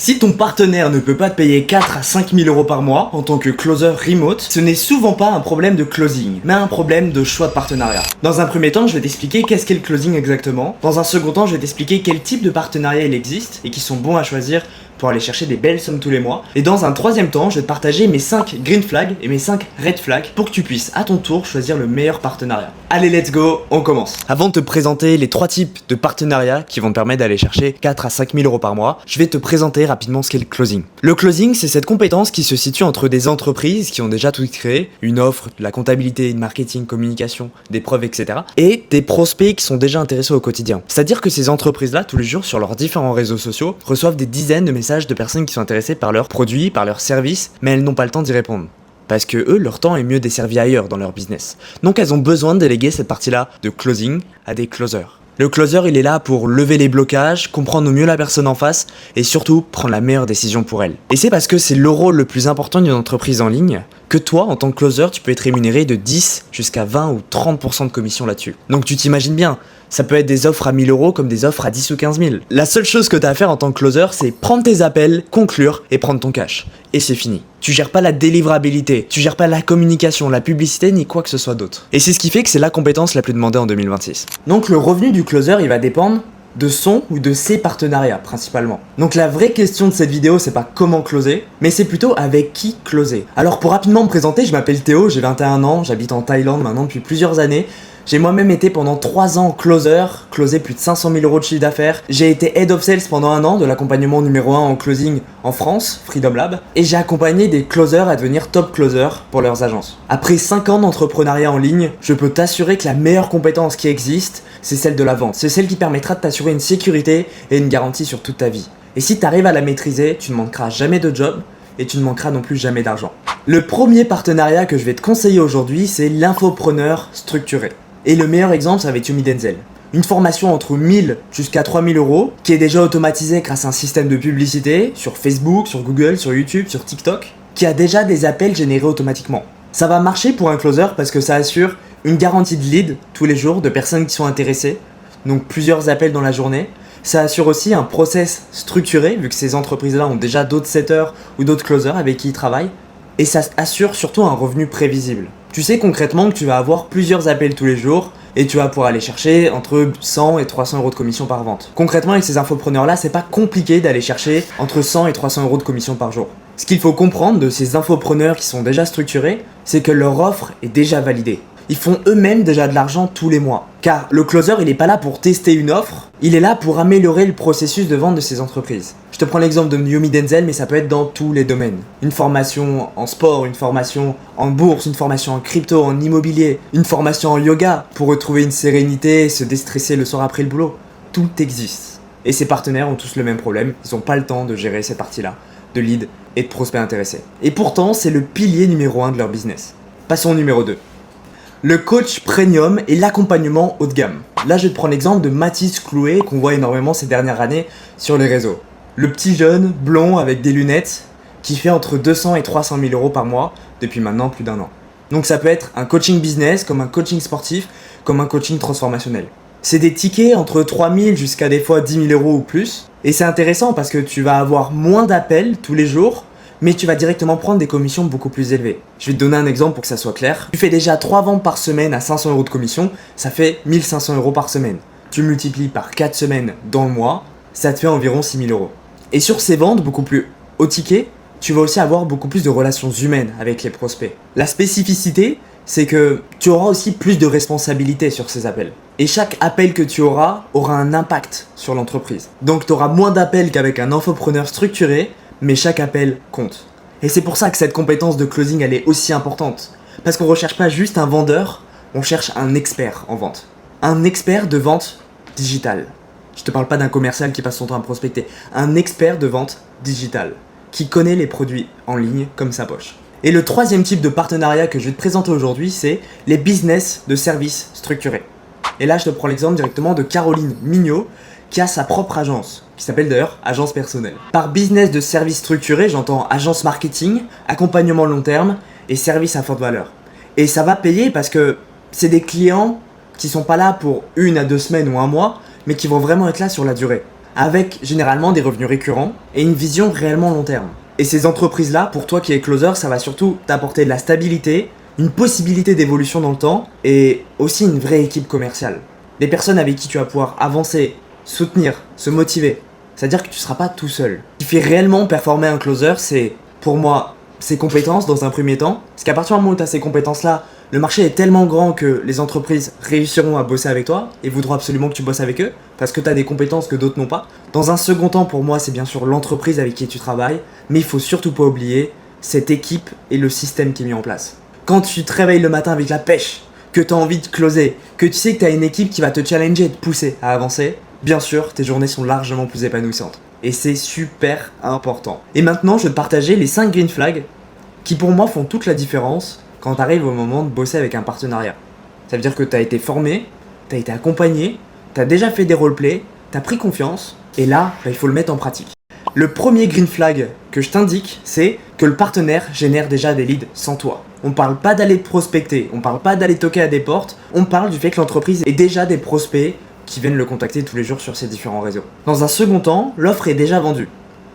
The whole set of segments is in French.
Si ton partenaire ne peut pas te payer 4 à 5 000 euros par mois en tant que closer remote, ce n'est souvent pas un problème de closing, mais un problème de choix de partenariat. Dans un premier temps, je vais t'expliquer qu'est-ce qu'est le closing exactement. Dans un second temps, je vais t'expliquer quel type de partenariat il existe et qui sont bons à choisir pour aller chercher des belles sommes tous les mois. Et dans un troisième temps, je vais te partager mes 5 green flags et mes 5 red flags pour que tu puisses à ton tour choisir le meilleur partenariat. Allez, let's go, on commence. Avant de te présenter les 3 types de partenariats qui vont te permettre d'aller chercher 4 à 5 000 euros par mois, je vais te présenter rapidement ce qu'est le closing. Le closing, c'est cette compétence qui se situe entre des entreprises qui ont déjà tout créé, une offre, de la comptabilité, de marketing, communication, des preuves, etc. et des prospects qui sont déjà intéressés au quotidien. C'est-à-dire que ces entreprises-là, tous les jours, sur leurs différents réseaux sociaux, reçoivent des dizaines de messages de personnes qui sont intéressées par leurs produits, par leurs services, mais elles n'ont pas le temps d'y répondre. Parce que eux, leur temps est mieux desservi ailleurs dans leur business. Donc elles ont besoin de déléguer cette partie-là de closing à des closers. Le closer, il est là pour lever les blocages, comprendre au mieux la personne en face et surtout prendre la meilleure décision pour elle. Et c'est parce que c'est le rôle le plus important d'une entreprise en ligne que toi, en tant que closer, tu peux être rémunéré de 10 jusqu'à 20 ou 30% de commission là-dessus. Donc tu t'imagines bien, ça peut être des offres à 1000 euros comme des offres à 10 ou 15 000. La seule chose que tu as à faire en tant que closer, c'est prendre tes appels, conclure et prendre ton cash. Et c'est fini. Tu gères pas la délivrabilité, tu gères pas la communication, la publicité ni quoi que ce soit d'autre. Et c'est ce qui fait que c'est la compétence la plus demandée en 2026. Donc le revenu du closer, il va dépendre de son ou de ses partenariats principalement. Donc la vraie question de cette vidéo, c'est pas comment closer, mais c'est plutôt avec qui closer. Alors pour rapidement me présenter, je m'appelle Théo, j'ai 21 ans, j'habite en Thaïlande maintenant depuis plusieurs années. J'ai moi-même été pendant 3 ans closé plus de 500 000 euros de chiffre d'affaires. J'ai été Head of Sales pendant 1 an de l'accompagnement numéro 1 en closing en France, Freedom Lab. Et j'ai accompagné des closers à devenir top closers pour leurs agences. Après 5 ans d'entrepreneuriat en ligne, je peux t'assurer que la meilleure compétence qui existe, c'est celle de la vente. C'est celle qui permettra de t'assurer une sécurité et une garantie sur toute ta vie. Et si tu arrives à la maîtriser, tu ne manqueras jamais de job et tu ne manqueras non plus jamais d'argent. Le premier partenariat que je vais te conseiller aujourd'hui, c'est l'infopreneur structuré. Et le meilleur exemple, ça va être Yumi Denzel. Une formation entre 1000 jusqu'à 3000 euros qui est déjà automatisée grâce à un système de publicité sur Facebook, sur Google, sur YouTube, sur TikTok, qui a déjà des appels générés automatiquement. Ça va marcher pour un closer parce que ça assure une garantie de lead tous les jours de personnes qui sont intéressées, donc plusieurs appels dans la journée. Ça assure aussi un process structuré, vu que ces entreprises-là ont déjà d'autres setters ou d'autres closers avec qui ils travaillent. Et ça assure surtout un revenu prévisible. Tu sais concrètement que tu vas avoir plusieurs appels tous les jours et tu vas pouvoir aller chercher entre 100 et 300 euros de commission par vente. Concrètement, avec ces infopreneurs-là, c'est pas compliqué d'aller chercher entre 100 et 300 euros de commission par jour. Ce qu'il faut comprendre de ces infopreneurs qui sont déjà structurés, c'est que leur offre est déjà validée. Ils font eux-mêmes déjà de l'argent tous les mois. Car le closer, il n'est pas là pour tester une offre, il est là pour améliorer le processus de vente de ces entreprises. Je te prends l'exemple de Yumi Denzel, mais ça peut être dans tous les domaines. Une formation en sport, une formation en bourse, une formation en crypto, en immobilier, une formation en yoga pour retrouver une sérénité et se déstresser le soir après le boulot. Tout existe. Et ses partenaires ont tous le même problème, ils n'ont pas le temps de gérer cette partie-là, de lead et de prospects intéressés. Et pourtant, c'est le pilier numéro 1 de leur business. Passons au numéro 2. Le coach premium et l'accompagnement haut de gamme. Là, je vais te prendre l'exemple de Mathis Clouet, qu'on voit énormément ces dernières années sur les réseaux. Le petit jeune, blond, avec des lunettes, qui fait entre 200 et 300 000 euros par mois depuis maintenant plus d'1 an. Donc ça peut être un coaching business, comme un coaching sportif, comme un coaching transformationnel. C'est des tickets entre 3 000 jusqu'à des fois 10 000 euros ou plus. Et c'est intéressant parce que tu vas avoir moins d'appels tous les jours, mais tu vas directement prendre des commissions beaucoup plus élevées. Je vais te donner un exemple pour que ça soit clair. Tu fais déjà 3 ventes par semaine à 500 euros de commission, ça fait 1500 euros par semaine. Tu multiplies par 4 semaines dans le mois, ça te fait environ 6000 euros. Et sur ces ventes beaucoup plus haut ticket, tu vas aussi avoir beaucoup plus de relations humaines avec les prospects. La spécificité, c'est que tu auras aussi plus de responsabilités sur ces appels. Et chaque appel que tu auras un impact sur l'entreprise. Donc tu auras moins d'appels qu'avec un infopreneur structuré, mais chaque appel compte. Et c'est pour ça que cette compétence de closing, elle est aussi importante. Parce qu'on ne recherche pas juste un vendeur, on cherche un expert en vente. Un expert de vente digitale. Je te parle pas d'un commercial qui passe son temps à prospecter. Un expert de vente digitale, qui connaît les produits en ligne comme sa poche. Et le troisième type de partenariat que je vais te présenter aujourd'hui, c'est les business de services structurés. Et là, je te prends l'exemple directement de Caroline Mignot, qui a sa propre agence, qui s'appelle d'ailleurs Agence Personnelle. Par business de services structurés, j'entends agence marketing, accompagnement long terme et service à forte valeur. Et ça va payer parce que c'est des clients qui sont pas là pour 1 à 2 semaines ou 1 mois, mais qui vont vraiment être là sur la durée. avec généralement des revenus récurrents et une vision réellement long terme. Et ces entreprises-là, pour toi qui es closer, ça va surtout t'apporter de la stabilité, une possibilité d'évolution dans le temps et aussi une vraie équipe commerciale. Des personnes avec qui tu vas pouvoir avancer, soutenir, se motiver. C'est-à-dire que tu ne seras pas tout seul. Ce qui fait réellement performer un closer, c'est pour moi ses compétences dans un premier temps. Parce qu'à partir du moment où tu as ces compétences-là, le marché est tellement grand que les entreprises réussiront à bosser avec toi et voudront absolument que tu bosses avec eux parce que tu as des compétences que d'autres n'ont pas. Dans un second temps, pour moi, c'est bien sûr l'entreprise avec qui tu travailles, mais il faut surtout pas oublier cette équipe et le système qui est mis en place. Quand tu te réveilles le matin avec la pêche, que tu as envie de closer, que tu sais que tu as une équipe qui va te challenger et te pousser à avancer, bien sûr, tes journées sont largement plus épanouissantes. Et c'est super important. Et maintenant, je vais te partager les 5 green flags qui pour moi font toute la différence quand tu arrives au moment de bosser avec un partenariat. Ça veut dire que tu as été formé, tu as été accompagné, tu as déjà fait des roleplays, tu as pris confiance, et là, il faut le mettre en pratique. Le premier green flag que je t'indique, c'est que le partenaire génère déjà des leads sans toi. On parle pas d'aller prospecter, on parle pas d'aller toquer à des portes, on parle du fait que l'entreprise ait déjà des prospects qui viennent le contacter tous les jours sur ses différents réseaux. Dans un second temps, l'offre est déjà vendue.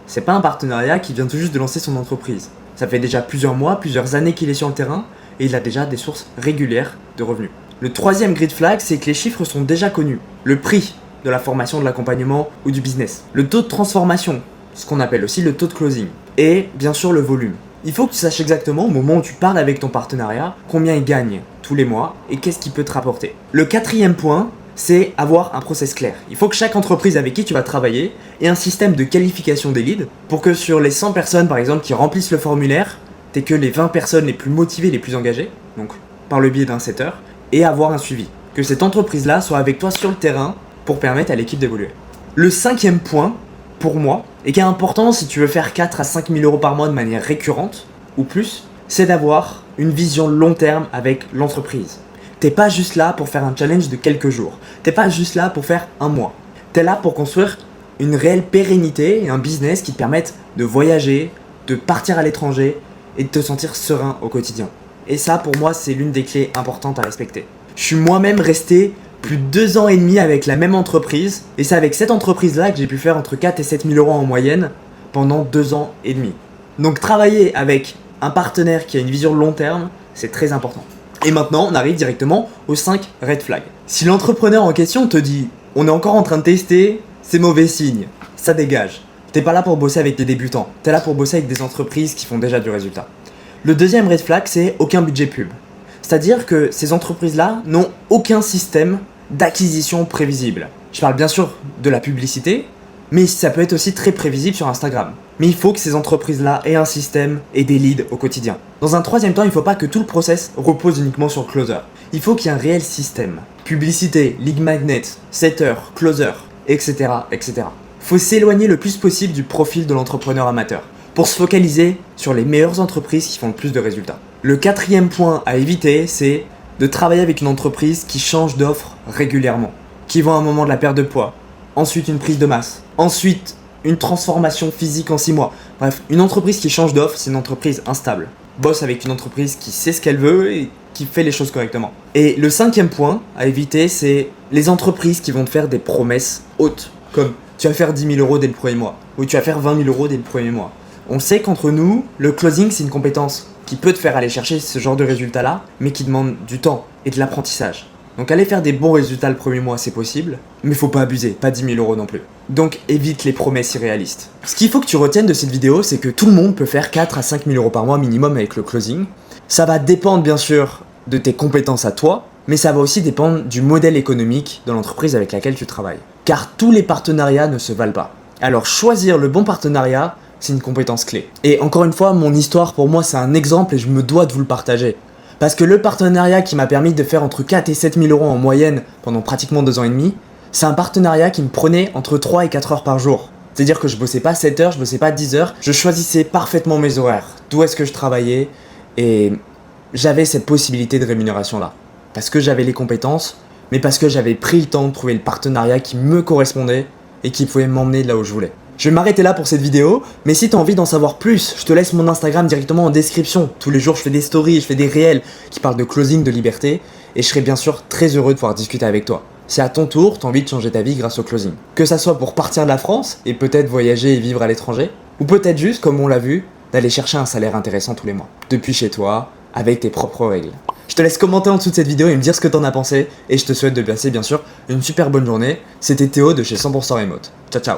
C'est pas un partenariat qui vient tout juste de lancer son entreprise. Ça fait déjà plusieurs mois, plusieurs années qu'il est sur le terrain et il a déjà des sources régulières de revenus. Le troisième grid flag, c'est que les chiffres sont déjà connus. Le prix de la formation, de l'accompagnement ou du business. Le taux de transformation, ce qu'on appelle aussi le taux de closing. Et bien sûr le volume. Il faut que tu saches exactement au moment où tu parles avec ton partenariat combien il gagne tous les mois et qu'est-ce qu'il peut te rapporter. Le quatrième point, c'est avoir un process clair. Il faut que chaque entreprise avec qui tu vas travailler ait un système de qualification des leads pour que sur les 100 personnes par exemple qui remplissent le formulaire, t'aies que les 20 personnes les plus motivées, les plus engagées, donc par le biais d'un setter, et avoir un suivi. Que cette entreprise-là soit avec toi sur le terrain pour permettre à l'équipe d'évoluer. Le cinquième point, pour moi, et qui est important si tu veux faire 4 à 5 000 euros par mois de manière récurrente, ou plus, c'est d'avoir une vision long terme avec l'entreprise. T'es pas juste là pour faire un challenge de quelques jours. T'es pas juste là pour faire un mois. T'es là pour construire une réelle pérennité et un business qui te permettent de voyager, de partir à l'étranger et de te sentir serein au quotidien. Et ça, pour moi, c'est l'une des clés importantes à respecter. Je suis moi-même resté plus de 2 ans et demi avec la même entreprise et c'est avec cette entreprise-là que j'ai pu faire entre 4 et 7 000 euros en moyenne pendant 2 ans et demi. Donc travailler avec un partenaire qui a une vision long terme, c'est très important. Et maintenant, on arrive directement aux 5 red flags. Si l'entrepreneur en question te dit « on est encore en train de tester, c'est mauvais signe », ça dégage. T'es pas là pour bosser avec des débutants, t'es là pour bosser avec des entreprises qui font déjà du résultat. Le deuxième red flag, c'est aucun budget pub. C'est-à-dire que ces entreprises-là n'ont aucun système d'acquisition prévisible. Je parle bien sûr de la publicité, mais ça peut être aussi très prévisible sur Instagram. Mais il faut que ces entreprises-là aient un système et des leads au quotidien. Dans un troisième temps, il ne faut pas que tout le process repose uniquement sur le closer. Il faut qu'il y ait un réel système. Publicité, lead magnet, setter, closer, etc. etc. Il faut s'éloigner le plus possible du profil de l'entrepreneur amateur pour se focaliser sur les meilleures entreprises qui font le plus de résultats. Le quatrième point à éviter, c'est de travailler avec une entreprise qui change d'offre régulièrement, qui vend à un moment de la perte de poids, ensuite une prise de masse, ensuite une transformation physique en 6 mois. Bref, une entreprise qui change d'offre, c'est une entreprise instable. Bosse avec une entreprise qui sait ce qu'elle veut et qui fait les choses correctement. Et le cinquième point à éviter, c'est les entreprises qui vont te faire des promesses hautes, comme tu vas faire 10 000 euros dès le premier mois, ou tu vas faire 20 000 euros dès le premier mois. On sait qu'entre nous, le closing, c'est une compétence qui peut te faire aller chercher ce genre de résultats-là, mais qui demande du temps et de l'apprentissage. Donc aller faire des bons résultats le premier mois, c'est possible, mais faut pas abuser, pas 10 000 euros non plus. Donc évite les promesses irréalistes. Ce qu'il faut que tu retiennes de cette vidéo, c'est que tout le monde peut faire 4 à 5 000 euros par mois minimum avec le closing. Ça va dépendre bien sûr de tes compétences à toi, mais ça va aussi dépendre du modèle économique de l'entreprise avec laquelle tu travailles. Car tous les partenariats ne se valent pas. Alors choisir le bon partenariat, c'est une compétence clé. Et encore une fois, mon histoire pour moi c'est un exemple et je me dois de vous le partager. Parce que le partenariat qui m'a permis de faire entre 4 et 7 000 euros en moyenne pendant pratiquement 2 ans et demi, c'est un partenariat qui me prenait entre 3 et 4 heures par jour. C'est-à-dire que je bossais pas 7 heures, je bossais pas 10 heures, je choisissais parfaitement mes horaires, d'où est-ce que je travaillais, et j'avais cette possibilité de rémunération là. Parce que j'avais les compétences, mais parce que j'avais pris le temps de trouver le partenariat qui me correspondait et qui pouvait m'emmener de là où je voulais. Je vais m'arrêter là pour cette vidéo, mais si tu as envie d'en savoir plus, je te laisse mon Instagram directement en description. Tous les jours, je fais des stories, je fais des réels qui parlent de closing, de liberté, et je serai bien sûr très heureux de pouvoir discuter avec toi. si à ton tour t'as envie de changer ta vie grâce au closing. Que ça soit pour partir de la France et peut-être voyager et vivre à l'étranger, ou peut-être juste, comme on l'a vu, d'aller chercher un salaire intéressant tous les mois, depuis chez toi, avec tes propres règles. Je te laisse commenter en dessous de cette vidéo et me dire ce que t'en as pensé, et je te souhaite de passer bien sûr une super bonne journée. C'était Théo de chez 100% Remote. Ciao ciao.